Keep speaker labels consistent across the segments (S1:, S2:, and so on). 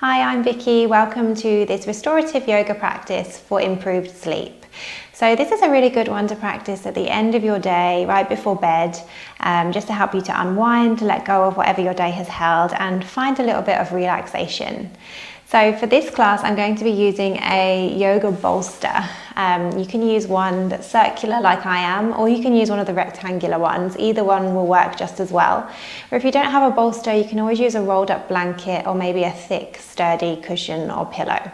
S1: Hi, I'm Vicky. Welcome to this restorative yoga practice for improved sleep. So this is a really good one to practice at the end of your day, right before bed, just to help you to unwind, to let go of whatever your day has held and find a little bit of relaxation. So for this class, I'm going to be using a yoga bolster. You can use one that's circular like I am, or you can use one of the rectangular ones. Either one will work just as well. Or if you don't have a bolster, you can always use a rolled up blanket or maybe a thick, sturdy cushion or pillow.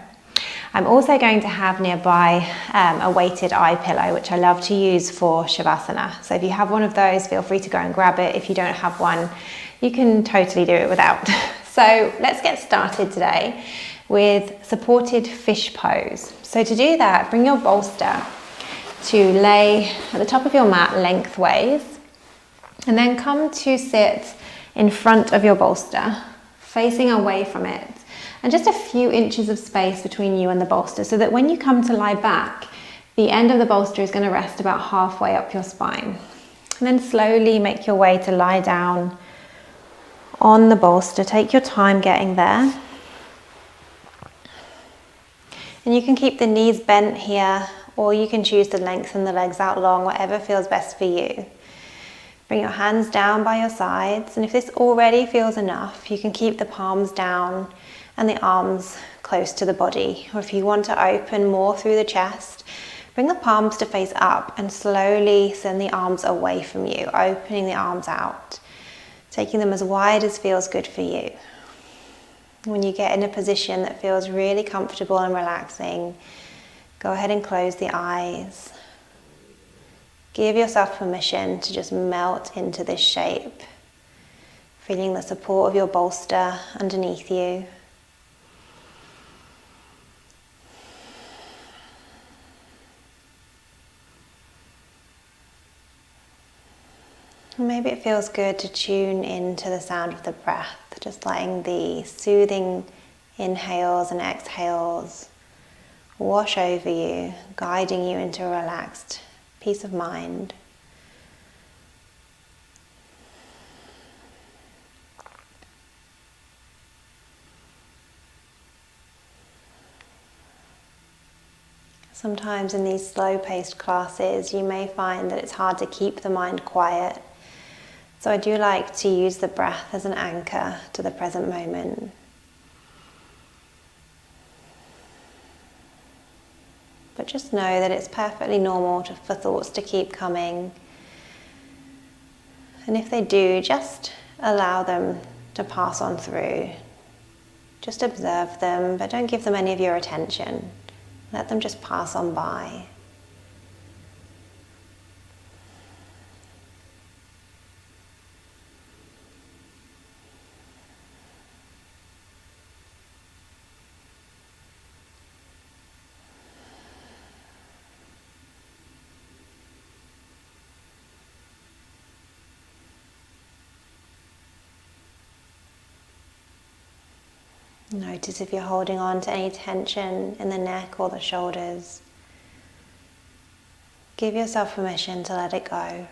S1: I'm also going to have nearby a weighted eye pillow, which I love to use for Savasana. So if you have one of those, feel free to go and grab it. If you don't have one, you can totally do it without. So let's get started today with supported fish pose. So to do that, bring your bolster to lay at the top of your mat lengthways, and then come to sit in front of your bolster, facing away from it, and just a few inches of space between you and the bolster, so that when you come to lie back, the end of the bolster is going to rest about halfway up your spine. And then slowly make your way to lie down on the bolster. Take your time getting there. And you can keep the knees bent here, or you can choose to lengthen the legs out long, whatever feels best for you. Bring your hands down by your sides, and if this already feels enough, you can keep the palms down and the arms close to the body. Or if you want to open more through the chest, bring the palms to face up and slowly send the arms away from you, opening the arms out, taking them as wide as feels good for you. When you get in a position that feels really comfortable and relaxing, go ahead and close the eyes. Give yourself permission to just melt into this shape, feeling the support of your bolster underneath you. Maybe it feels good to tune into the sound of the breath, just letting the soothing inhales and exhales wash over you, guiding you into a relaxed peace of mind. Sometimes in these slow-paced classes, you may find that it's hard to keep the mind quiet. So I do like to use the breath as an anchor to the present moment. But just know that it's perfectly normal for thoughts to keep coming. And if they do, just allow them to pass on through. Just observe them, but don't give them any of your attention. Let them just pass on by. Notice if you're holding on to any tension in the neck or the shoulders. Give yourself permission to let it go.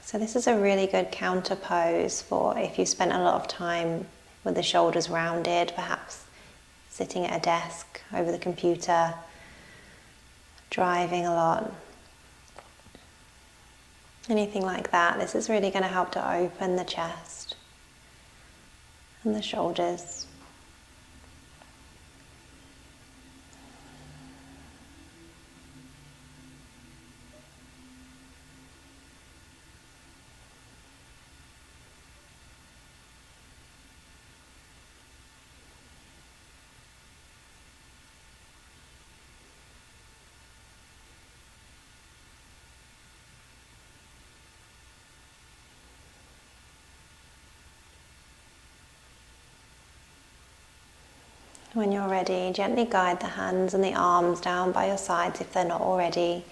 S1: So this is a really good counter pose for if you spent a lot of time with the shoulders rounded, perhaps sitting at a desk over the computer, driving a lot. Anything like that, this is really going to help to open the chest and the shoulders. When you're ready, gently guide the hands and the arms down by your sides if they're not already.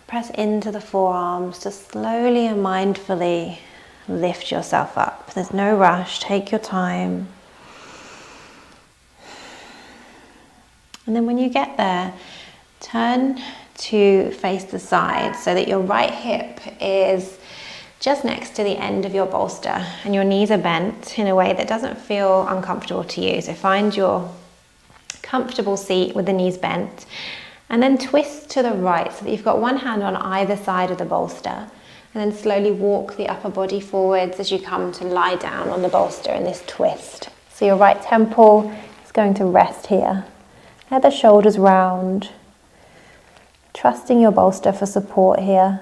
S1: Press into the forearms to slowly and mindfully lift yourself up. There's no rush, take your time. And then when you get there, turn to face the side so that your right hip is just next to the end of your bolster, and your knees are bent in a way that doesn't feel uncomfortable to you. So find your comfortable seat with the knees bent, and then twist to the right so that you've got one hand on either side of the bolster, and then slowly walk the upper body forwards as you come to lie down on the bolster in this twist. So your right temple is going to rest here. Let the shoulders round, trusting your bolster for support here.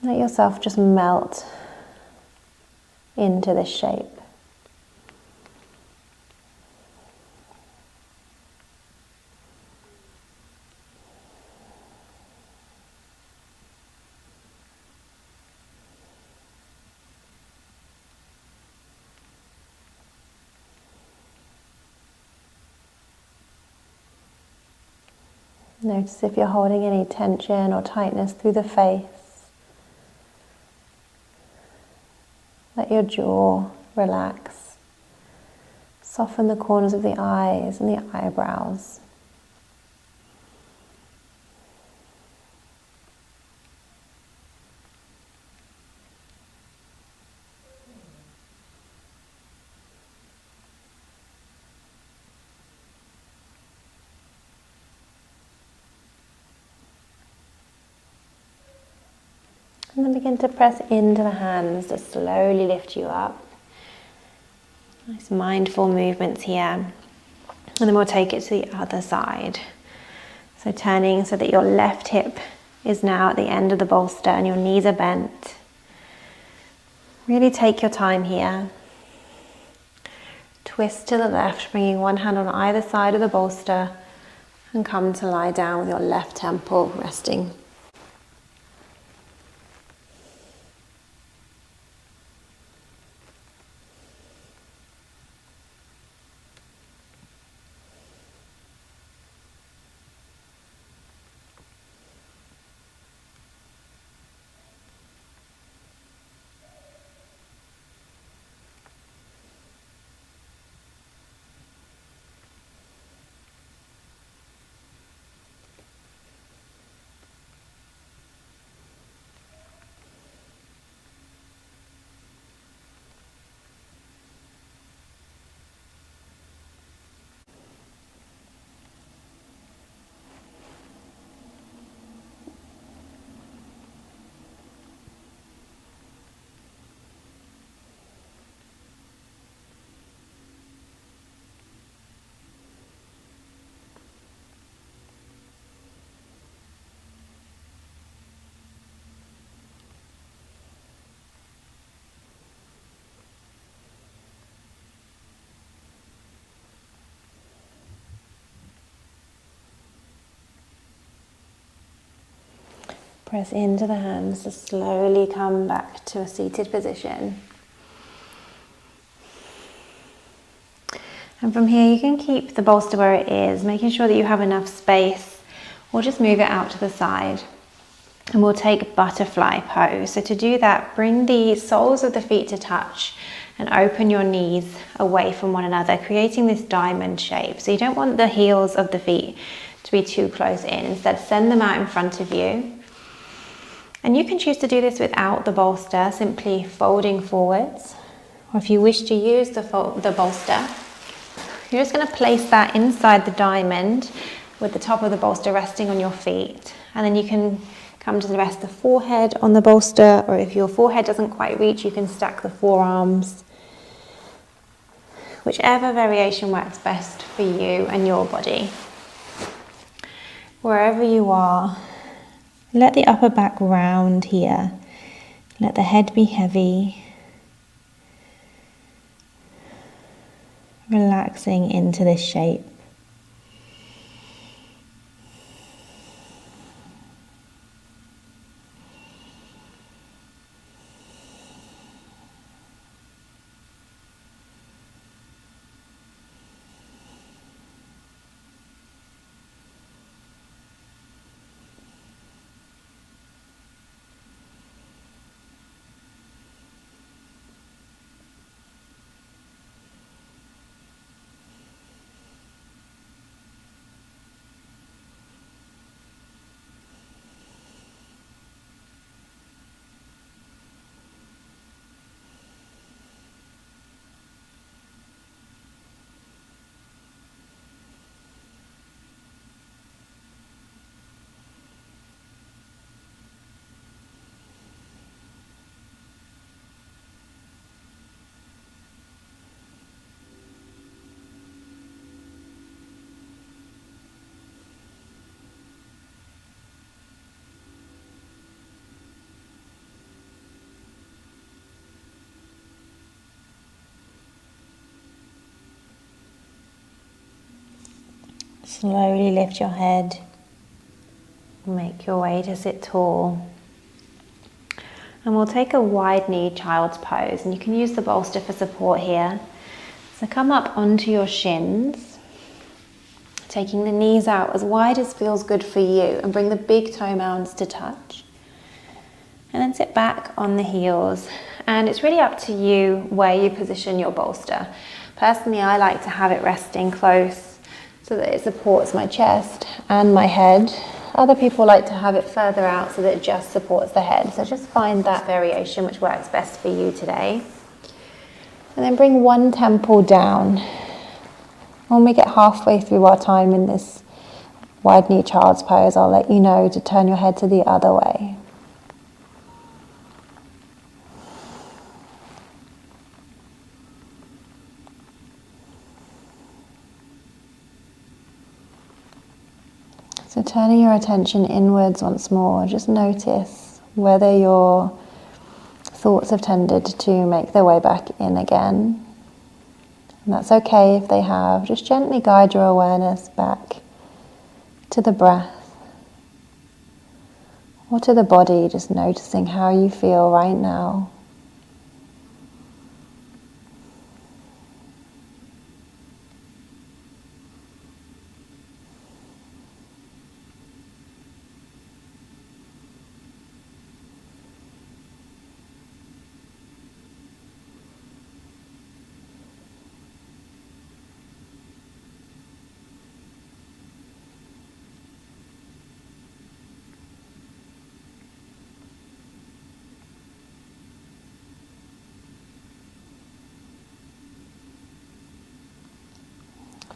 S1: Let yourself just melt into this shape. Notice if you're holding any tension or tightness through the face. Let your jaw relax. Soften the corners of the eyes and the eyebrows. And then begin to press into the hands to slowly lift you up. Nice mindful movements here. And then we'll take it to the other side. So turning so that your left hip is now at the end of the bolster and your knees are bent. Really take your time here. Twist to the left, bringing one hand on either side of the bolster, and come to lie down with your left temple resting. Press into the hands to slowly come back to a seated position. And from here you can keep the bolster where it is, making sure that you have enough space, or just move it out to the side. And we'll take butterfly pose. So to do that, bring the soles of the feet to touch and open your knees away from one another, creating this diamond shape. So you don't want the heels of the feet to be too close in. Instead, send them out in front of you. And you can choose to do this without the bolster, simply folding forwards. Or if you wish to use the bolster, you're just going to place that inside the diamond with the top of the bolster resting on your feet. And then you can come to rest the forehead on the bolster, or if your forehead doesn't quite reach, you can stack the forearms. Whichever variation works best for you and your body. Wherever you are, let the upper back round here. Let the head be heavy. Relaxing into this shape. Slowly lift your head. Make your way to sit tall. And we'll take a wide knee child's pose, and you can use the bolster for support here. So come up onto your shins, taking the knees out as wide as feels good for you, and bring the big toe mounds to touch. And then sit back on the heels, and it's really up to you where you position your bolster. Personally, I like to have it resting close so that it supports my chest and my head. Other people like to have it further out so that it just supports the head. So just find that variation which works best for you today. And then bring one temple down. When we get halfway through our time in this wide knee child's pose, I'll let you know to turn your head to the other way. So turning your attention inwards once more, just notice whether your thoughts have tended to make their way back in again. And that's okay if they have. Just gently guide your awareness back to the breath or to the body, just noticing how you feel right now.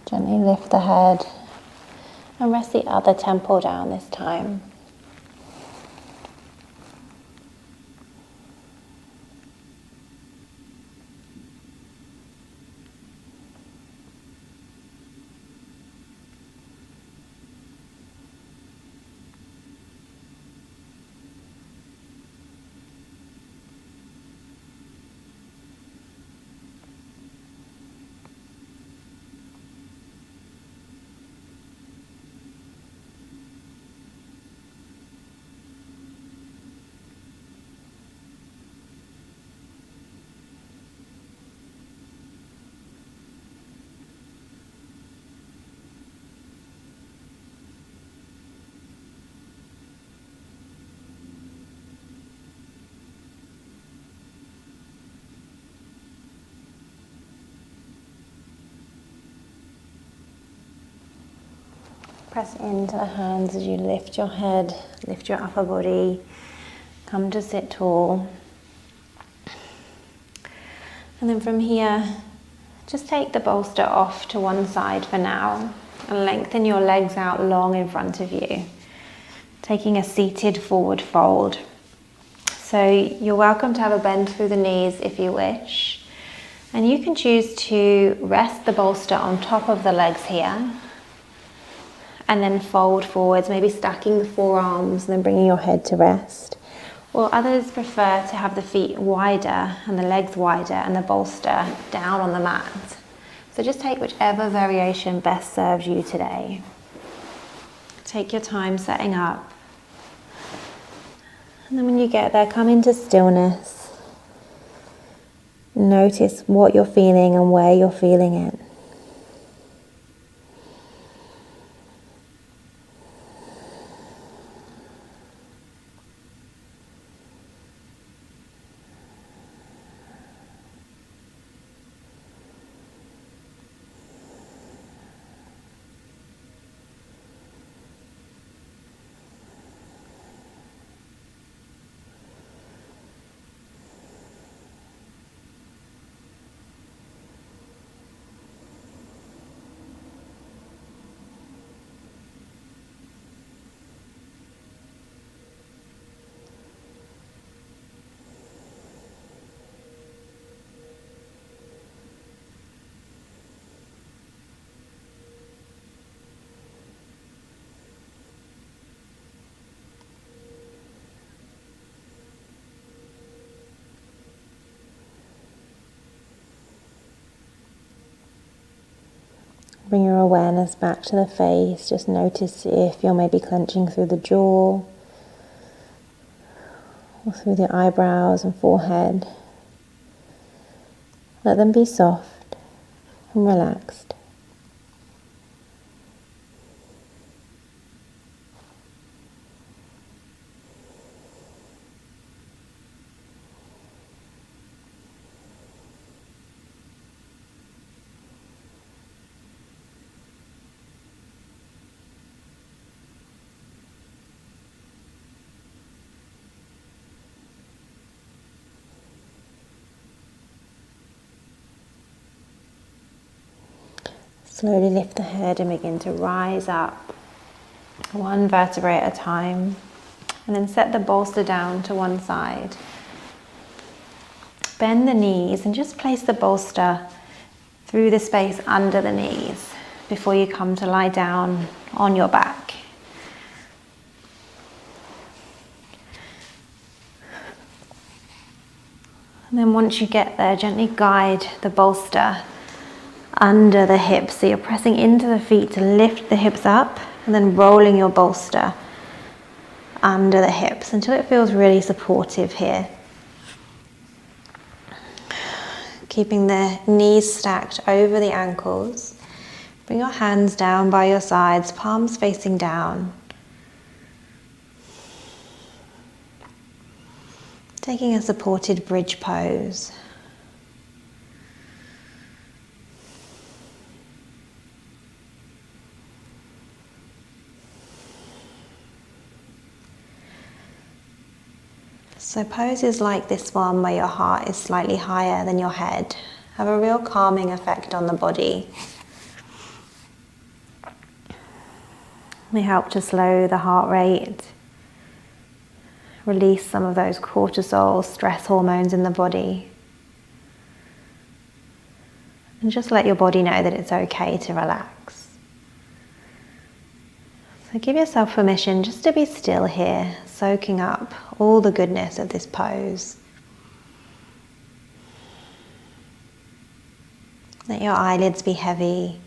S1: Gently lift the head and rest the other temple down this time. Press into the hands as you lift your head, lift your upper body, come to sit tall. And then from here, just take the bolster off to one side for now and lengthen your legs out long in front of you, taking a seated forward fold. So you're welcome to have a bend through the knees if you wish. And you can choose to rest the bolster on top of the legs here and then fold forwards, maybe stacking the forearms and then bringing your head to rest. Or others prefer to have the feet wider and the legs wider and the bolster down on the mat. So just take whichever variation best serves you today. Take your time setting up. And then when you get there, come into stillness. Notice what you're feeling and where you're feeling it. Bring your awareness back to the face. Just notice if you're maybe clenching through the jaw or through the eyebrows and forehead. Let them be soft and relaxed. Slowly lift the head and begin to rise up, one vertebrae at a time, and then set the bolster down to one side. Bend the knees and just place the bolster through the space under the knees before you come to lie down on your back. And then once you get there, gently guide the bolster under the hips, so you're pressing into the feet to lift the hips up and then rolling your bolster under the hips until it feels really supportive here. Keeping the knees stacked over the ankles. Bring your hands down by your sides, palms facing down. Taking a supported bridge pose. So poses like this one, where your heart is slightly higher than your head, have a real calming effect on the body. They help to slow the heart rate, release some of those cortisol, stress hormones in the body, and just let your body know that it's okay to relax. So give yourself permission just to be still here, soaking up all the goodness of this pose. Let your eyelids be heavy.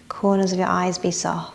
S1: Corners of your eyes be soft.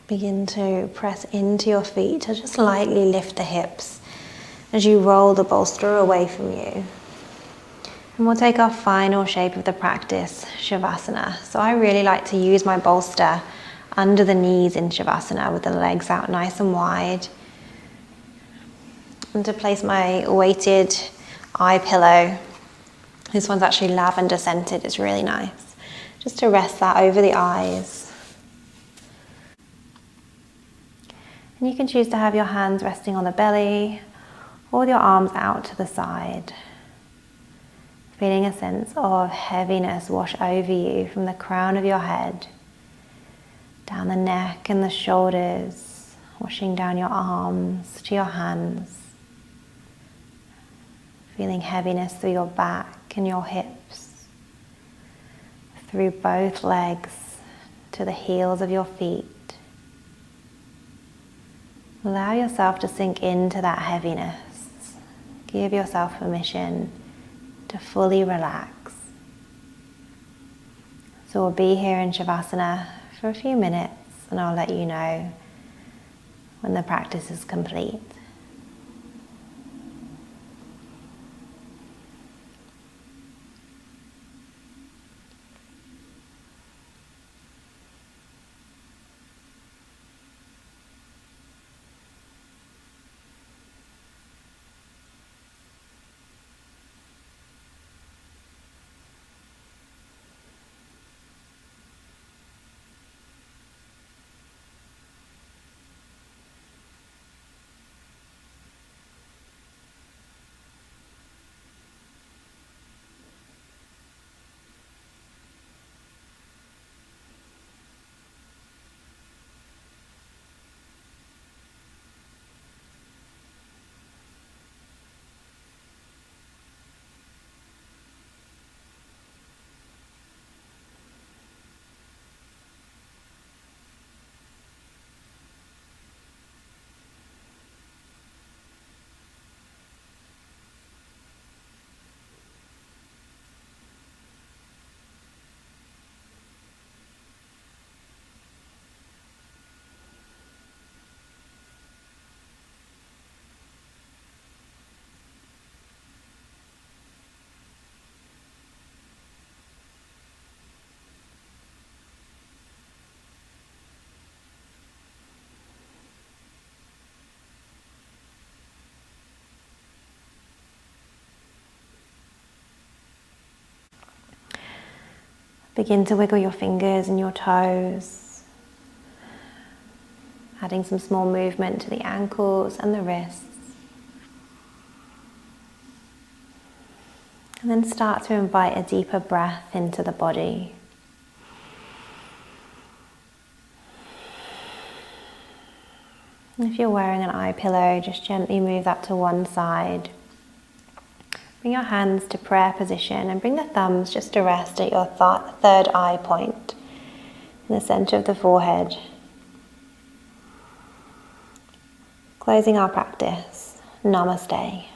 S1: Begin to press into your feet to just lightly lift the hips as you roll the bolster away from you. And we'll take our final shape of the practice, Savasana. So I really like to use my bolster under the knees in Savasana with the legs out nice and wide. And to place my weighted eye pillow. This one's actually lavender scented, it's really nice. Just to rest that over the eyes. And you can choose to have your hands resting on the belly or with your arms out to the side. Feeling a sense of heaviness wash over you from the crown of your head, down the neck and the shoulders, washing down your arms to your hands. Feeling heaviness through your back and your hips, through both legs to the heels of your feet. Allow yourself to sink into that heaviness. Give yourself permission to fully relax. So we'll be here in Savasana for a few minutes, and I'll let you know when the practice is complete. Begin to wiggle your fingers and your toes, adding some small movement to the ankles and the wrists. And then start to invite a deeper breath into the body. And if you're wearing an eye pillow, just gently move that to one side. Bring your hands to prayer position and bring the thumbs just to rest at your third eye point in the center of the forehead. Closing our practice. Namaste.